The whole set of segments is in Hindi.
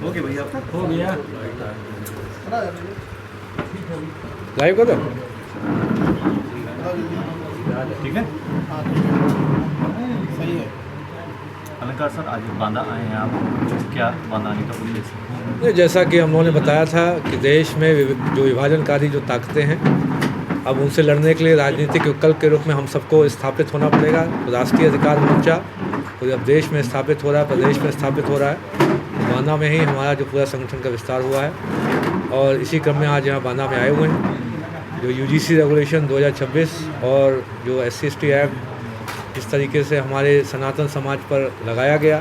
ओके भैया आपका हो गया। लाइव कर दो। ठीक है। सही है। अलंकार सर, आज बांदा आए हैं आप, क्या बांदा आने का उद्देश्य? जैसा कि हम लोगों ने बताया था कि देश में जो विभाजनकारी जो ताकतें हैं, अब उनसे लड़ने के लिए राजनीतिक विकल्प के रूप में हम सबको स्थापित होना पड़ेगा। तो राष्ट्रीय अधिकार मोर्चा तो अब देश में स्थापित हो रहा है, प्रदेश में स्थापित हो रहा है। बांदा में ही हमारा जो पूरा संगठन का विस्तार हुआ है और इसी क्रम में आज यहाँ बांदा में आए हुए हैं। जो यूजीसी रेगुलेशन 2026 और जो SC/ST एक्ट इस तरीके से हमारे सनातन समाज पर लगाया गया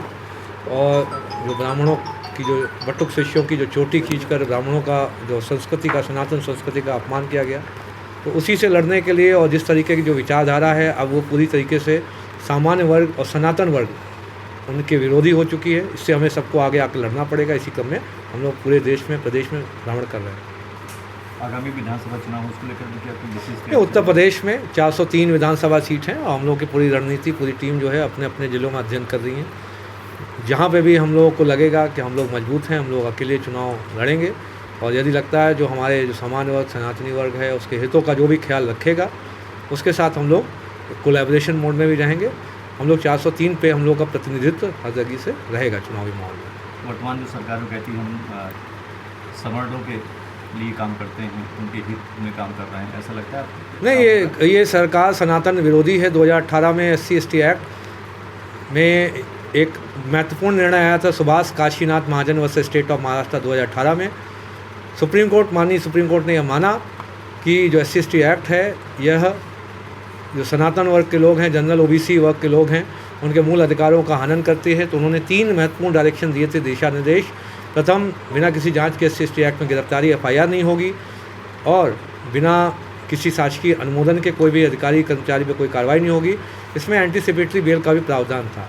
और जो ब्राह्मणों की जो बटुक शिष्यों की जो चोटी खींचकर ब्राह्मणों का जो संस्कृति का, सनातन संस्कृति का अपमान किया गया, तो उसी से लड़ने के लिए और जिस तरीके की जो विचारधारा है अब वो पूरी तरीके से सामान्य वर्ग और सनातन वर्ग उनके विरोधी हो चुकी है। इससे हमें सबको आगे आकर लड़ना पड़ेगा। इसी क्रम में हम लोग पूरे देश में, प्रदेश में भ्रमण कर रहे हैं। आगामी विधानसभा चुनाव उसको लेकर भी क्या कोई विशेष? उत्तर प्रदेश में 403 विधानसभा सीट हैं और हम लोग की पूरी रणनीति, पूरी टीम जो है अपने अपने ज़िलों में अध्ययन कर रही है। जहाँ पे भी हम लोगों को लगेगा कि हम लोग मजबूत हैं, हम लोग अकेले चुनाव लड़ेंगे और यदि लगता है जो हमारे जो सामान्य वर्ग, सनातनी वर्ग है, उसके हितों का जो भी ख्याल रखेगा उसके साथ हम लोग कोलैबोरेशन मोड में भी रहेंगे। हम लोग 403 पे हम लोग का प्रतिनिधित्व हर जगह से रहेगा चुनावी माहौल में। वर्तमान जो सरकार वो कहती है हम सवर्णों के लिए काम करते हैं, उनके हित में काम कर रहे हैं, ऐसा लगता है आपको? नहीं, ये सरकार सनातन विरोधी है। 2018 में SC/ST एक्ट में एक महत्वपूर्ण निर्णय आया था सुभाष काशीनाथ महाजन वर्सेस स्टेट ऑफ महाराष्ट्र 2018 में। सुप्रीम कोर्ट ने यह माना कि जो SC/ST एक्ट है यह जो सनातन वर्ग के लोग हैं, जनरल OBC वर्ग के लोग हैं, उनके मूल अधिकारों का हनन करती है। तो उन्होंने 3 महत्वपूर्ण डायरेक्शन दिए थे, दिशा निर्देश। प्रथम, बिना किसी जांच के SC/ST एक्ट में गिरफ्तारी FIR नहीं होगी और बिना किसी शासकीय अनुमोदन के कोई भी अधिकारी कर्मचारी पर कोई कार्रवाई नहीं होगी। इसमें एंटीसिपेटरी बेल का भी प्रावधान था।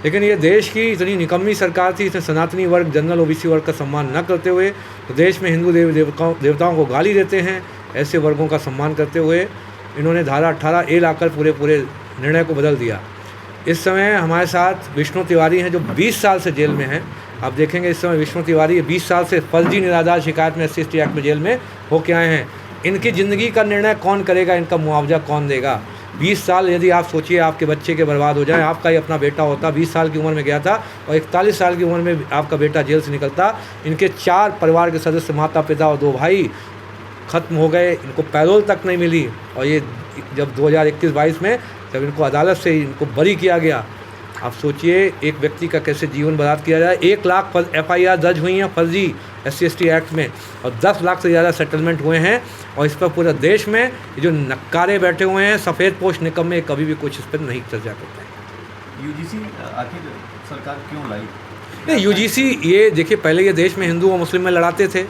लेकिन ये देश की इतनी निकम्मी सरकार थी, इसने सनातनी वर्ग, जनरल OBC वर्ग का सम्मान न करते हुए तो देश में हिंदू देवताओं को गाली देते हैं, ऐसे वर्गों का सम्मान करते हुए इन्होंने धारा 18A लाकर पूरे निर्णय को बदल दिया। इस समय हमारे साथ विष्णु तिवारी हैं जो 20 साल से जेल में हैं। आप देखेंगे इस समय विष्णु तिवारी 20 साल से फर्जी निराधार शिकायत में SC/ST एक्ट में जेल में होके आए हैं। इनकी ज़िंदगी का निर्णय कौन करेगा, इनका मुआवजा कौन देगा? 20 साल यदि आप सोचिए आपके बच्चे के बर्बाद हो जाए, आपका ही अपना बेटा होता, 20 साल की उम्र में गया था और 41 साल की उम्र में आपका बेटा जेल से निकलता। इनके 4 परिवार के सदस्य, माता पिता और 2 भाई ख़त्म हो गए, इनको पैरोल तक नहीं मिली। और ये जब 2021-22 में जब इनको अदालत से इनको बरी किया गया, आप सोचिए एक व्यक्ति का कैसे जीवन बर्बाद किया जाए। 1 लाख FIR दर्ज हुई हैं फर्जी SC/ST एक्ट में और 10 लाख से ज़्यादा सेटलमेंट हुए हैं। और इस पर पूरे देश में जो नक्कारे बैठे हुए हैं, सफ़ेद पोश निकम्मे, कभी भी कुछ इस पर नहीं चर्चा करते हैं। UGC आखिर सरकार क्यों लाई? नहीं, UGC ये देखिए, पहले ये देश में हिंदू और मुस्लिम में लड़ाते थे।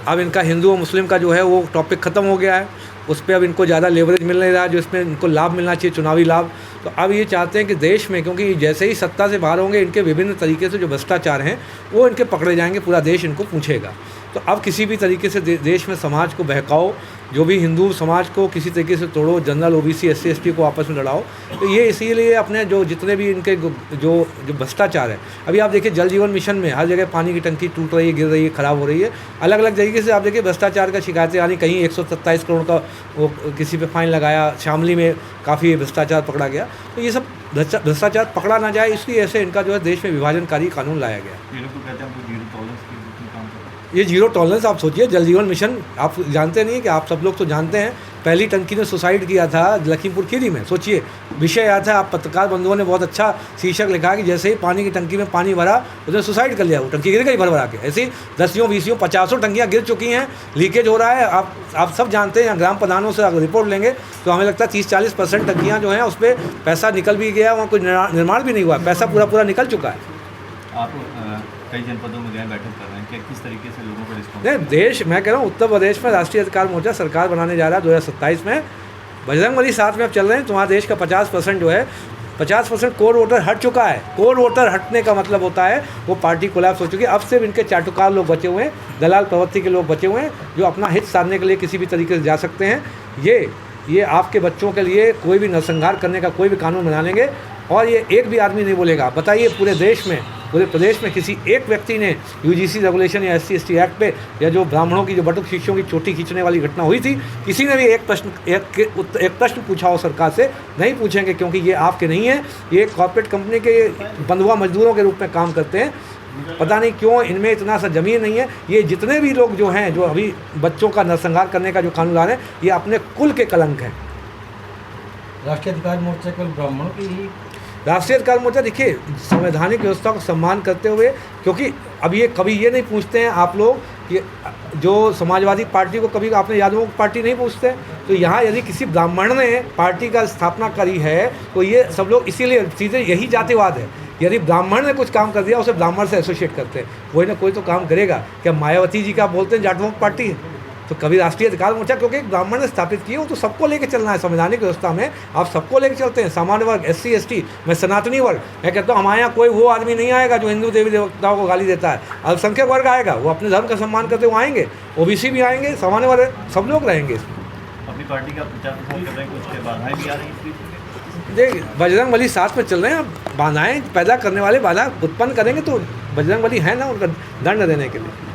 अब इनका हिंदू और मुस्लिम का जो है वो टॉपिक ख़त्म हो गया है। उस पर अब इनको ज़्यादा लेवरेज मिल नहीं रहा जो इसमें इनको लाभ मिलना चाहिए, चुनावी लाभ। तो अब ये चाहते हैं कि देश में, क्योंकि जैसे ही सत्ता से बाहर होंगे इनके विभिन्न तरीके से जो भ्रष्टाचार हैं वो इनके पकड़े जाएंगे, पूरा देश इनको पूछेगा। तो अब किसी भी तरीके से देश में समाज को बहकाओ, जो भी हिंदू समाज को किसी तरीके से तोड़ो, जनरल OBC SC/ST को आपस में लड़ाओ। तो ये इसीलिए अपने जो जितने भी इनके जो भ्रष्टाचार है, अभी आप देखिए जल जीवन मिशन में हर जगह पानी की टंकी टूट रही है, गिर रही है, ख़राब हो रही है। अलग अलग तरीके से आप देखिए भ्रष्टाचार का शिकायतें आनी, कहीं 127 करोड़ का वो किसी पे फाइन लगाया, शामली में काफ़ी भ्रष्टाचार पकड़ा गया। तो ये सब भ्रष्टाचार पकड़ा ना जाए इसलिए ऐसे इनका जो है देश में विभाजनकारी कानून लाया गया। ये लोग तो कहते हैं हम जीरो टॉलरेंस के रूप में काम कर रहे हैं। ये जीरो टॉलरेंस, आप सोचिए जल जीवन मिशन, आप जानते नहीं कि आप सब लोग तो जानते हैं, पहली टंकी ने सुसाइड किया था लखीमपुर खीरी में। सोचिए विषय आया था, आप पत्रकार बंधुओं ने बहुत अच्छा शीर्षक लिखा कि जैसे ही पानी की टंकी में पानी भरा उसने सुसाइड कर लिया, वो टंकी गिर गई भर भरा के। ऐसे ही 10 20 50 टंकियाँ गिर चुकी हैं, लीकेज हो रहा है। आप सब जानते हैं, ग्राम प्रधानों से अगर रिपोर्ट लेंगे तो हमें लगता है 30-40% टंकियाँ जो हैं उस पर पैसा निकल भी गया, वहाँ कोई निर्माण भी नहीं हुआ, पैसा पूरा निकल चुका है। आप कई जनपदों में गए, बैठक कर रहे हैं, कि किस तरीके से लोगों को रिस्पॉन्स? नहीं, देश, मैं कह रहा हूँ उत्तर प्रदेश में राष्ट्रीय अधिकार मोर्चा सरकार बनाने जा रहा है 2027 में। बजरंगबली साथ में अब चल रहे हैं। तुम्हारा देश का 50% जो है, 50% कोर वोटर हट चुका है। कोर वोटर हटने का मतलब होता है वो पार्टी कोलैप्स हो चुकी है। अब सिर्फ इनके चाटुकार लोग बचे हुए हैं, दलाल प्रवृत्ति के लोग बचे हुए हैं जो अपना हित साधने के लिए किसी भी तरीके से जा सकते हैं। ये आपके बच्चों के लिए कोई भी नरसंहार करने का कोई भी कानून बना लेंगे और ये एक भी आदमी नहीं बोलेगा। बताइए पूरे देश में, पूरे प्रदेश में किसी एक व्यक्ति ने यूजीसी रेगुलेशन या SC/ST एक्ट पे, या जो ब्राह्मणों की जो बटुक शिष्यों की चोटी खींचने वाली घटना हुई थी, किसी ने भी एक प्रश्न पूछा हो सरकार से? नहीं पूछेंगे, क्योंकि ये आपके नहीं है, ये कॉर्पोरेट कंपनी के बंधुआ मजदूरों के रूप में काम करते हैं। पता नहीं क्यों इनमें इतना सा ज़मीन नहीं है। ये जितने भी लोग जो हैं, जो अभी बच्चों का नरसंहार करने का जो कानून ला रहे हैं, ये अपने कुल के कलंक हैं। राष्ट्रीय अधिकार मोर्चा केवल ब्राह्मणों की ही? राष्ट्रीय अधिकार मोर्चा देखिए संवैधानिक व्यवस्था को सम्मान करते हुए, क्योंकि अब ये कभी ये नहीं पूछते हैं आप लोग कि जो समाजवादी पार्टी को कभी आपने यादवों की पार्टी नहीं पूछते, तो यहाँ यदि किसी ब्राह्मण ने पार्टी का स्थापना करी है तो ये सब लोग इसीलिए सीधे यही जातिवाद है। यदि ब्राह्मण ने कुछ काम कर दिया उसे ब्राह्मण से एसोसिएट करते हैं, कोई ना कोई तो काम करेगा। क्या मायावती जी का बोलते हैं जाटवों की पार्टी है? तो कभी राष्ट्रीय अधिकार मोर्चा क्योंकि एक ब्राह्मण ने स्थापित किया, वो तो सबको लेके चलना है। संवैधानिक व्यवस्था में आप सबको लेके चलते हैं, सामान्य वर्ग, SC/ST, मैं सनातनी वर्ग। मैं कहता हूँ हमारे यहाँ कोई वो आदमी नहीं आएगा जो हिंदू देवी देवताओं को गाली देता है। अल्पसंख्यक वर्ग आएगा, वो अपने धर्म का सम्मान करते हुए आएंगे, OBC भी आएंगे, सामान्य वर्ग, सब लोग रहेंगे इसमें। अपनी पार्टी का प्रचार प्रसार कर रहे हैं, कुछ के बाधाएं भी आ रही हैं। देख बजरंग बली साथ में चल रहे हैं, अब बाधाएँ पैदा करने वाले बाधा उत्पन्न करेंगे तो बजरंग बली है ना उनका दंड देने के लिए।